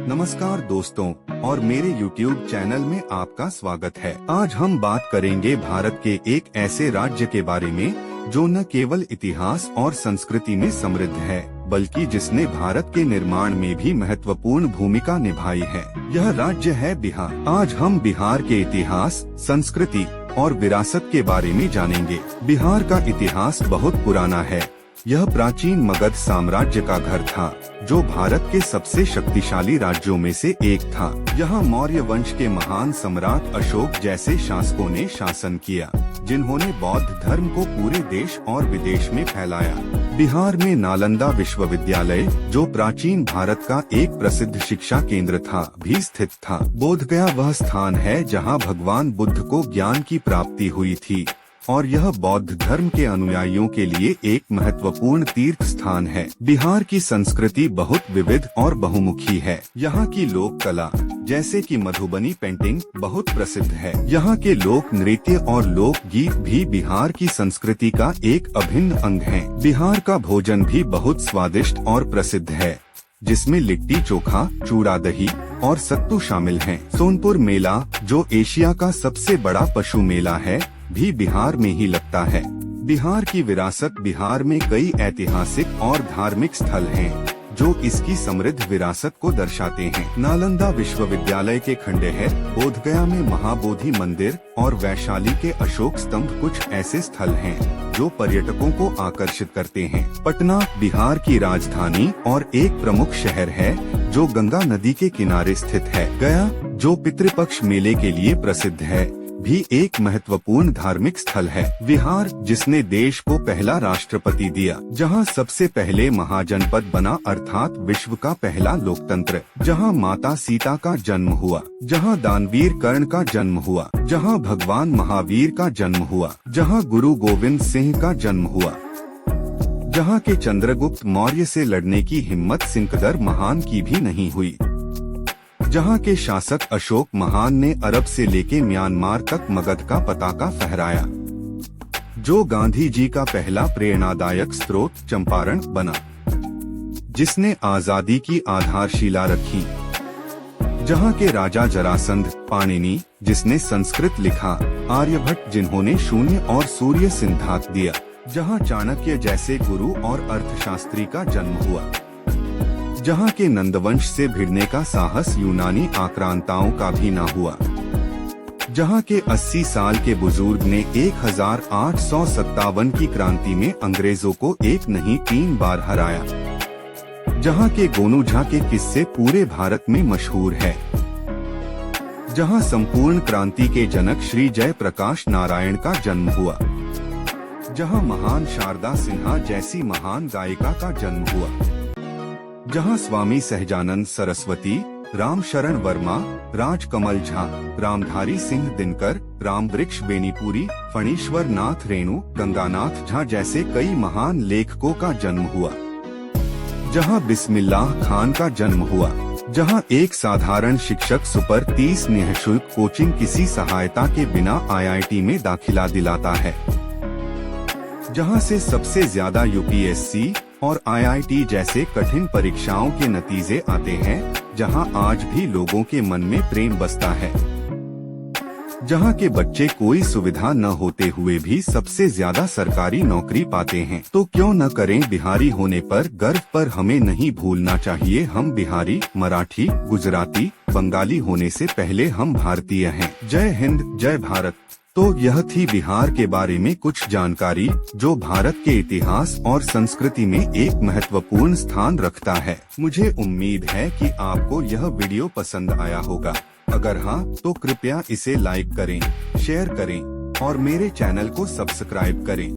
नमस्कार दोस्तों और मेरे YouTube चैनल में आपका स्वागत है। आज हम बात करेंगे भारत के एक ऐसे राज्य के बारे में जो न केवल इतिहास और संस्कृति में समृद्ध है बल्कि जिसने भारत के निर्माण में भी महत्वपूर्ण भूमिका निभाई है। यह राज्य है बिहार। आज हम बिहार के इतिहास, संस्कृति और विरासत के बारे में जानेंगे। बिहार का इतिहास बहुत पुराना है। यह प्राचीन मगध साम्राज्य का घर था जो भारत के सबसे शक्तिशाली राज्यों में से एक था। यहाँ मौर्य वंश के महान सम्राट अशोक जैसे शासकों ने शासन किया जिन्होंने बौद्ध धर्म को पूरे देश और विदेश में फैलाया। बिहार में नालंदा विश्वविद्यालय जो प्राचीन भारत का एक प्रसिद्ध शिक्षा केंद्र था भी स्थित था। बोधगया वह स्थान है जहाँ भगवान बुद्ध को ज्ञान की प्राप्ति हुई थी और यह बौद्ध धर्म के अनुयायियों के लिए एक महत्वपूर्ण तीर्थ स्थान है। बिहार की संस्कृति बहुत विविध और बहुमुखी है। यहाँ की लोक कला जैसे कि मधुबनी पेंटिंग बहुत प्रसिद्ध है। यहाँ के लोक नृत्य और लोक गीत भी बिहार की संस्कृति का एक अभिन्न अंग है। बिहार का भोजन भी बहुत स्वादिष्ट और प्रसिद्ध है जिसमें लिट्टी चोखा, चूड़ा दही और सत्तू शामिल हैं। सोनपुर मेला जो एशिया का सबसे बड़ा पशु मेला है भी बिहार में ही लगता है। बिहार की विरासत। बिहार में कई ऐतिहासिक और धार्मिक स्थल हैं जो इसकी समृद्ध विरासत को दर्शाते हैं। नालंदा विश्वविद्यालय के खंडहर, बोधगया में महाबोधि मंदिर और वैशाली के अशोक स्तंभ कुछ ऐसे स्थल हैं जो पर्यटकों को आकर्षित करते हैं। पटना बिहार की राजधानी और एक प्रमुख शहर है जो गंगा नदी के किनारे स्थित है। गया जो पितृपक्ष मेले के लिए प्रसिद्ध है भी एक महत्वपूर्ण धार्मिक स्थल है। बिहार जिसने देश को पहला राष्ट्रपति दिया, जहां सबसे पहले महाजनपद बना अर्थात विश्व का पहला लोकतंत्र, जहां माता सीता का जन्म हुआ, जहां दानवीर कर्ण का जन्म हुआ, जहां भगवान महावीर का जन्म हुआ, जहां गुरु गोविंद सिंह का जन्म हुआ, जहां के चंद्रगुप्त मौर्य से लड़ने की हिम्मत सिकंदर महान की भी नहीं हुई, जहां के शासक अशोक महान ने अरब से लेके म्यांमार तक मगध का पताका फहराया, जो गांधी जी का पहला प्रेरणादायक स्रोत चंपारण बना, जिसने आजादी की आधारशिला रखी, जहां के राजा जरासंध, पाणिनि जिसने संस्कृत लिखा, आर्यभट्ट जिन्होंने शून्य और सूर्य सिद्धांत दिया, जहां चाणक्य जैसे गुरु और अर्थशास्त्री का जन्म हुआ, जहाँ के नंदवंश से भिड़ने का साहस यूनानी आक्रांताओं का भी ना हुआ, जहाँ के 80 साल के बुजुर्ग ने 1857 की क्रांति में अंग्रेजों को एक नहीं 3 बार हराया, जहाँ के गोनू झा के किस्से पूरे भारत में मशहूर है, जहाँ संपूर्ण क्रांति के जनक श्री जय प्रकाश नारायण का जन्म हुआ, जहाँ महान शारदा सिन्हा जैसी महान गायिका का जन्म हुआ, जहां स्वामी सहजानंद सरस्वती, राम शरण वर्मा, राजकमल झा, रामधारी सिंह दिनकर, राम वृक्ष बेनीपुरी, फणीश्वर नाथ रेणु, गंगानाथ झा जैसे कई महान लेखकों का जन्म हुआ, जहां बिस्मिल्लाह खान का जन्म हुआ, जहां एक साधारण शिक्षक सुपर 30 निःशुल्क कोचिंग किसी सहायता के बिना IIT में दाखिला दिलाता है, जहां से सबसे ज्यादा UPSC और IIT जैसे कठिन परीक्षाओं के नतीजे आते हैं, जहां आज भी लोगों के मन में प्रेम बसता है, जहां के बच्चे कोई सुविधा न होते हुए भी सबसे ज्यादा सरकारी नौकरी पाते हैं। तो क्यों न करें बिहारी होने पर गर्व। पर हमें नहीं भूलना चाहिए हम बिहारी, मराठी, गुजराती, बंगाली होने से पहले हम भारतीय हैं। जय हिंद, जय भारत। तो यह थी बिहार के बारे में कुछ जानकारी जो भारत के इतिहास और संस्कृति में एक महत्वपूर्ण स्थान रखता है। मुझे उम्मीद है कि आपको यह वीडियो पसंद आया होगा। अगर हाँ तो कृपया इसे लाइक करें, शेयर करें और मेरे चैनल को सब्सक्राइब करें।